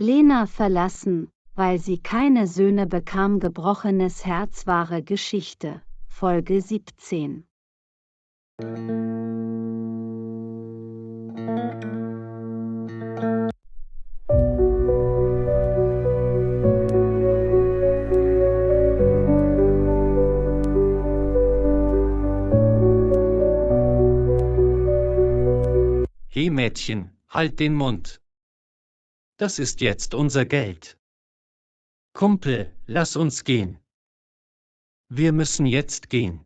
Lena verlassen, weil sie keine Söhne bekam. Gebrochenes Herz. Wahre Geschichte. Folge 17. Hey Mädchen, halt den Mund. Das ist jetzt unser Geld. Kumpel, lass uns gehen. Wir müssen jetzt gehen.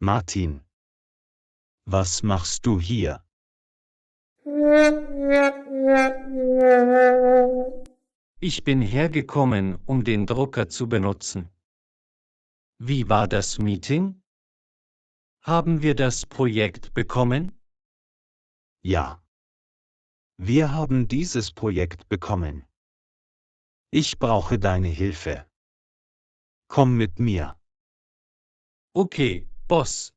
Martin, was machst du hier? Ich bin hergekommen, um den Drucker zu benutzen. Wie war das Meeting? Haben wir das Projekt bekommen? Ja. Wir haben dieses Projekt bekommen. Ich brauche deine Hilfe. Komm mit mir. Okay, Boss.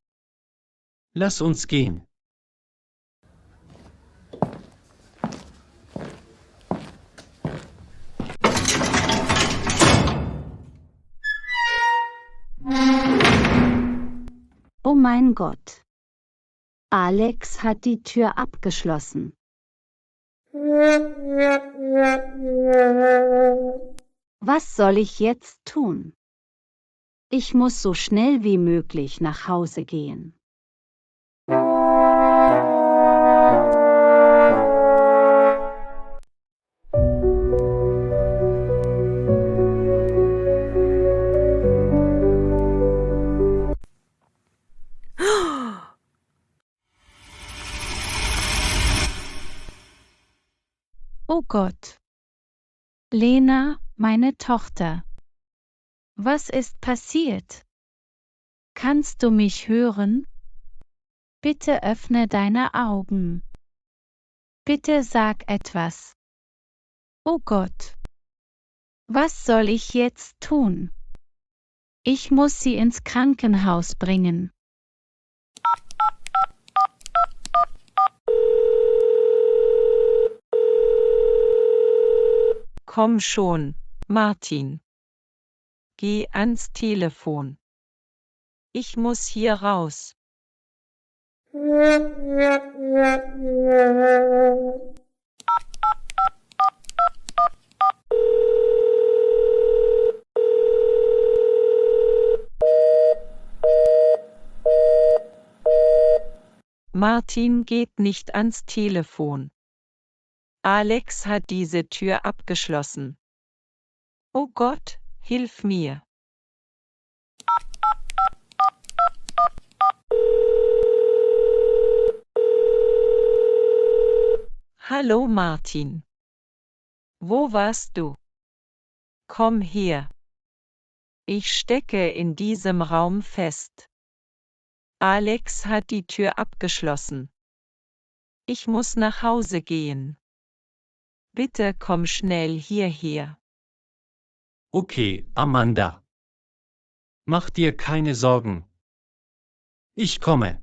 Lass uns gehen. Oh mein Gott. Alex hat die Tür abgeschlossen. Was soll ich jetzt tun? Ich muss so schnell wie möglich nach Hause gehen. Oh Gott. Lena, meine Tochter. Was ist passiert? Kannst du mich hören? Bitte öffne deine Augen. Bitte sag etwas. Oh Gott. Was soll ich jetzt tun? Ich muss sie ins Krankenhaus bringen. Komm schon, Martin. Geh ans Telefon. Ich muss hier raus. Martin geht nicht ans Telefon. Alex hat diese Tür abgeschlossen. Oh Gott, hilf mir. Hallo Martin. Wo warst du? Komm her. Ich stecke in diesem Raum fest. Alex hat die Tür abgeschlossen. Ich muss nach Hause gehen. Bitte komm schnell hierher. Okay, Amanda. Mach dir keine Sorgen. Ich komme.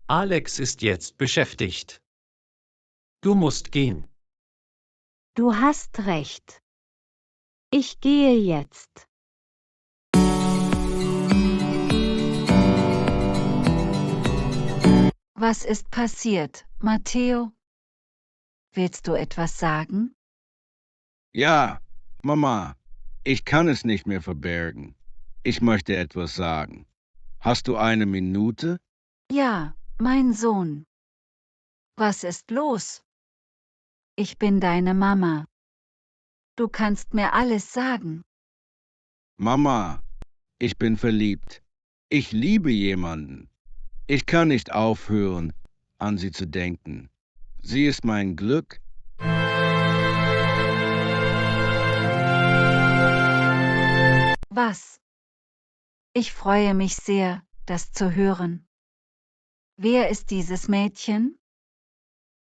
Alex ist jetzt beschäftigt. Du musst gehen. Du hast recht. Ich gehe jetzt. Was ist passiert, Matteo? Willst du etwas sagen? Ja, Mama, ich kann es nicht mehr verbergen. Ich möchte etwas sagen. Hast du eine Minute? Ja, mein Sohn. Was ist los? Ich bin deine Mama. Du kannst mir alles sagen. Mama, Ich bin verliebt. Ich liebe jemanden. Ich kann nicht aufhören, an sie zu denken. Sie ist mein Glück. Was? Ich freue mich sehr, das zu hören. Wer ist dieses Mädchen?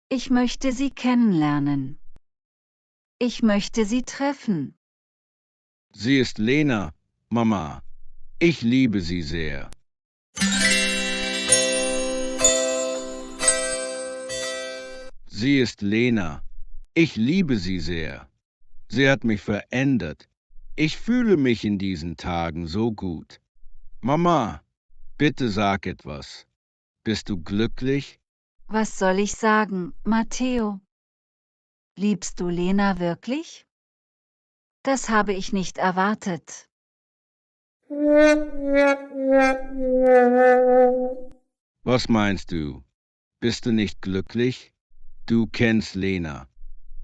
Ich möchte sie kennenlernen. Ich möchte sie treffen. Sie ist Lena, Mama. Ich liebe sie sehr. Sie ist Lena. Ich liebe sie sehr. Sie hat mich verändert. Ich fühle mich in diesen Tagen so gut. Mama, bitte sag etwas. Bist du glücklich? Was soll ich sagen, Matteo? Liebst du Lena wirklich? Das habe ich nicht erwartet. Was meinst du? Bist du nicht glücklich? Du kennst Lena.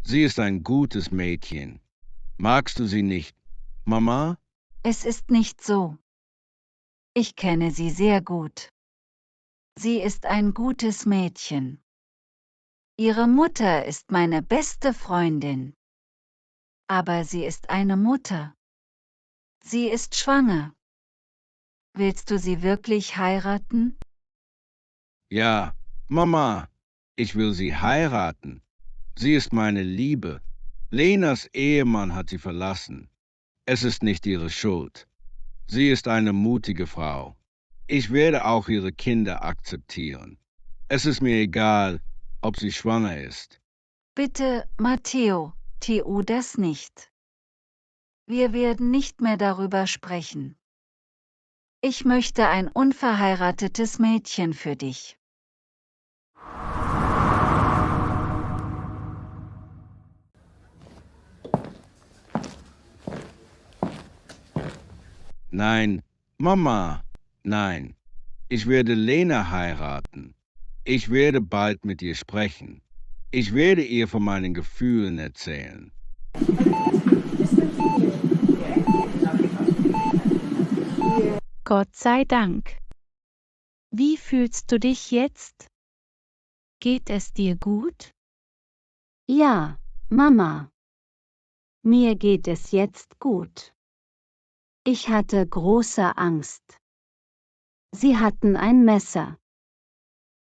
Sie ist ein gutes Mädchen. Magst du sie nicht, Mama? Es ist nicht so. Ich kenne sie sehr gut. Sie ist ein gutes Mädchen. Ihre Mutter ist meine beste Freundin. Aber sie ist eine Mutter. Sie ist schwanger. Willst du sie wirklich heiraten? Ja, Mama, ich will sie heiraten. Sie ist meine Liebe. Lenas Ehemann hat sie verlassen. Es ist nicht ihre Schuld. Sie ist eine mutige Frau. Ich werde auch ihre Kinder akzeptieren. Es ist mir egal, ob sie schwanger ist. Bitte, Matteo, tu das nicht. Wir werden nicht mehr darüber sprechen. Ich möchte ein unverheiratetes Mädchen für dich. Nein, Mama, nein. Ich werde Lena heiraten. Ich werde bald mit ihr sprechen. Ich werde ihr von meinen Gefühlen erzählen. Gott sei Dank. Wie fühlst du dich jetzt? Geht es dir gut? Ja, Mama. Mir geht es jetzt gut. Ich hatte große Angst. Sie hatten ein Messer.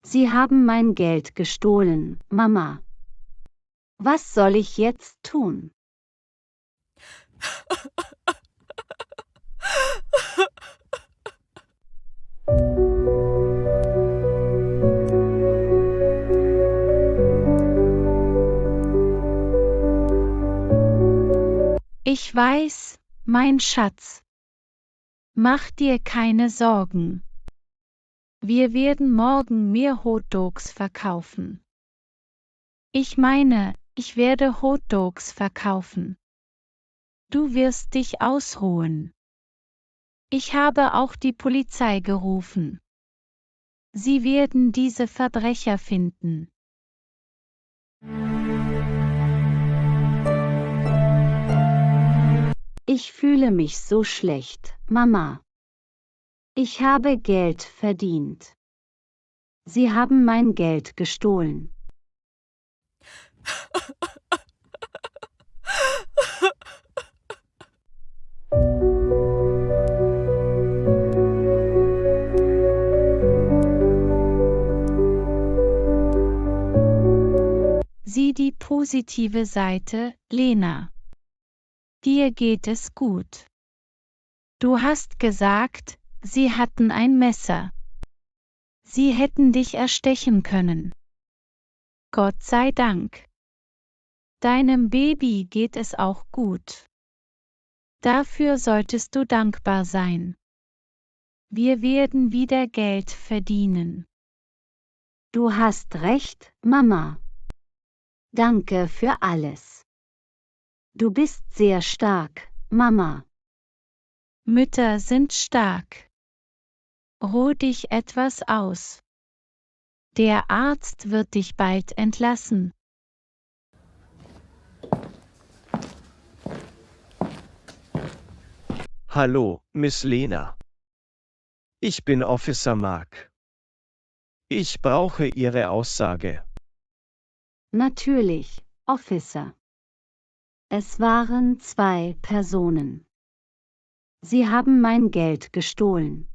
Sie haben mein Geld gestohlen, Mama. Was soll ich jetzt tun? Ich weiß, mein Schatz. Mach dir keine Sorgen. Wir werden morgen mehr Hotdogs verkaufen. Ich meine, ich werde Hotdogs verkaufen. Du wirst dich ausruhen. Ich habe auch die Polizei gerufen. Sie werden diese Verbrecher finden. Ich fühle mich so schlecht, Mama. Ich habe Geld verdient. Sie haben mein Geld gestohlen. Sieh die positive Seite, Lena. Dir geht es gut. Du hast gesagt, sie hatten ein Messer. Sie hätten dich erstechen können. Gott sei Dank. Deinem Baby geht es auch gut. Dafür solltest du dankbar sein. Wir werden wieder Geld verdienen. Du hast recht, Mama. Danke für alles. Du bist sehr stark, Mama. Mütter sind stark. Ruh dich etwas aus. Der Arzt wird dich bald entlassen. Hallo, Miss Lena. Ich bin Officer Mark. Ich brauche Ihre Aussage. Natürlich, Officer. Es waren 2 Personen. Sie haben mein Geld gestohlen.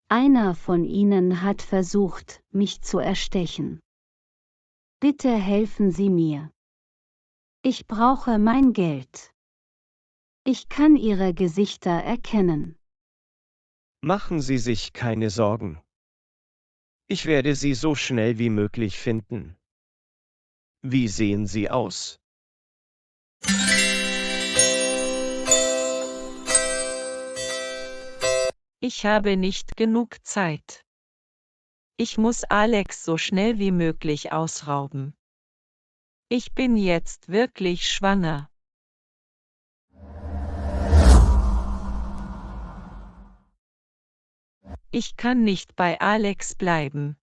Einer von ihnen hat versucht, mich zu erstechen. Bitte helfen Sie mir. Ich brauche mein Geld. Ich kann Ihre Gesichter erkennen. Machen Sie sich keine Sorgen. Ich werde Sie so schnell wie möglich finden. Wie sehen Sie aus? Ich habe nicht genug Zeit. Ich muss Alex so schnell wie möglich ausrauben. Ich bin jetzt wirklich schwanger. Ich kann nicht bei Alex bleiben.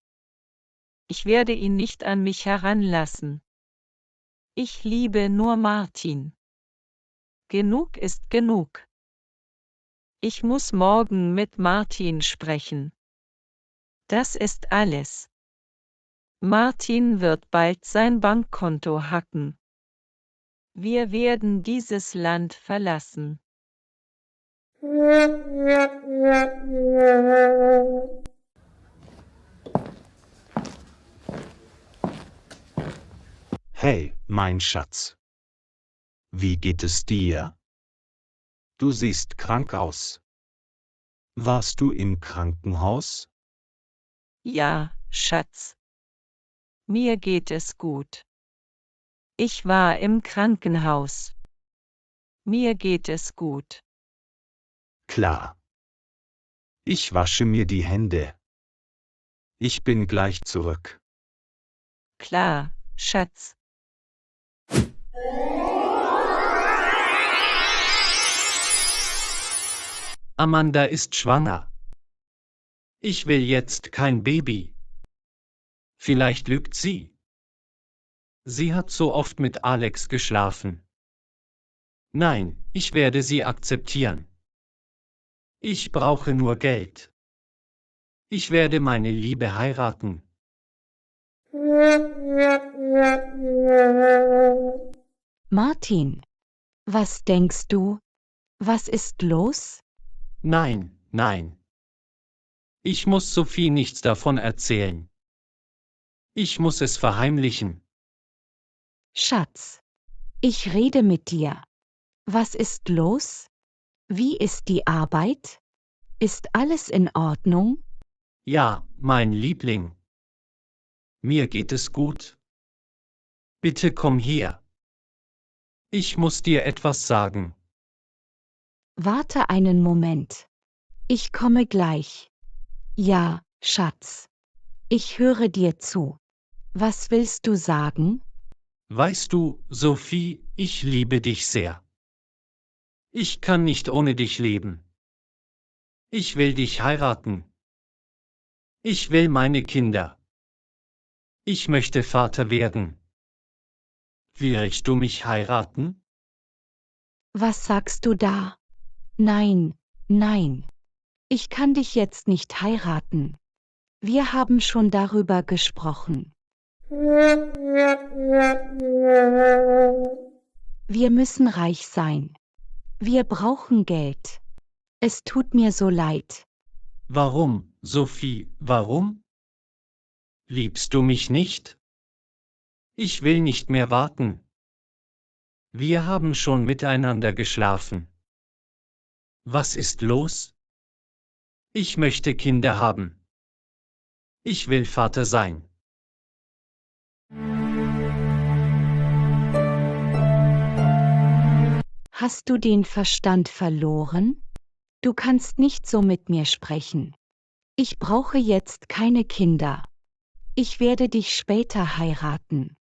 Ich werde ihn nicht an mich heranlassen. Ich liebe nur Martin. Genug ist genug. Ich muss morgen mit Martin sprechen. Das ist alles. Martin wird bald sein Bankkonto hacken. Wir werden dieses Land verlassen. Hey, mein Schatz. Wie geht es dir? Du siehst krank aus. Warst du im Krankenhaus? Ja, Schatz. Mir geht es gut. Ich war im Krankenhaus. Mir geht es gut. Klar. Ich wasche mir die Hände. Ich bin gleich zurück. Klar, Schatz. Amanda ist schwanger. Ich will jetzt kein Baby. Vielleicht lügt sie. Sie hat so oft mit Alex geschlafen. Nein, ich werde sie akzeptieren. Ich brauche nur Geld. Ich werde meine Liebe heiraten. Martin, was denkst du? Was ist los? Nein, nein. Ich muss Sophie nichts davon erzählen. Ich muss es verheimlichen. Schatz, ich rede mit dir. Was ist los? Wie ist die Arbeit? Ist alles in Ordnung? Ja, mein Liebling. Mir geht es gut. Bitte komm her. Ich muss dir etwas sagen. Warte einen Moment. Ich komme gleich. Ja, Schatz. Ich höre dir zu. Was willst du sagen? Weißt du, Sophie, ich liebe dich sehr. Ich kann nicht ohne dich leben. Ich will dich heiraten. Ich will meine Kinder. Ich möchte Vater werden. Willst du mich heiraten? Was sagst du da? Nein, nein. Ich kann dich jetzt nicht heiraten. Wir haben schon darüber gesprochen. Wir müssen reich sein. Wir brauchen Geld. Es tut mir so leid. Warum, Sophie, warum? Liebst du mich nicht? Ich will nicht mehr warten. Wir haben schon miteinander geschlafen. Was ist los? Ich möchte Kinder haben. Ich will Vater sein. Hast du den Verstand verloren? Du kannst nicht so mit mir sprechen. Ich brauche jetzt keine Kinder. Ich werde dich später heiraten.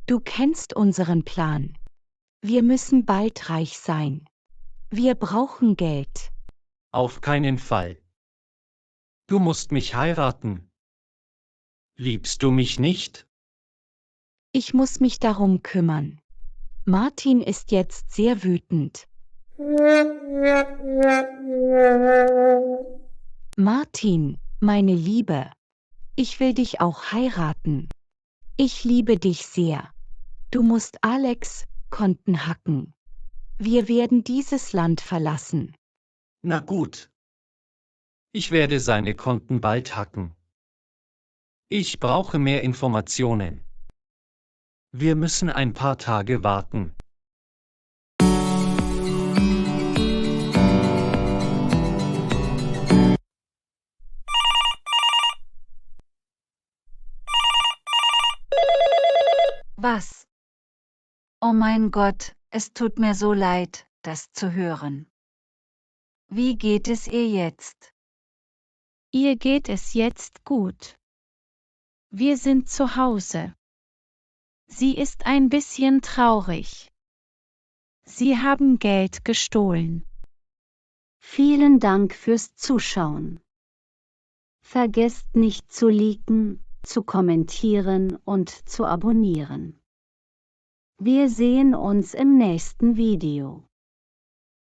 Du kennst unseren Plan. Wir müssen bald reich sein. Wir brauchen Geld. Auf keinen Fall. Du musst mich heiraten. Liebst du mich nicht? Ich muss mich darum kümmern. Martin ist jetzt sehr wütend. Martin, meine Liebe, ich will dich auch heiraten. Ich liebe dich sehr. Du musst Alex Konten hacken. Wir werden dieses Land verlassen. Na gut. Ich werde seine Konten bald hacken. Ich brauche mehr Informationen. Wir müssen ein paar Tage warten. Was? Oh mein Gott, es tut mir so leid, das zu hören. Wie geht es ihr jetzt? Ihr geht es jetzt gut. Wir sind zu Hause. Sie ist ein bisschen traurig. Sie haben Geld gestohlen. Vielen Dank fürs Zuschauen. Vergesst nicht zu liken, zu kommentieren und zu abonnieren. Wir sehen uns im nächsten Video.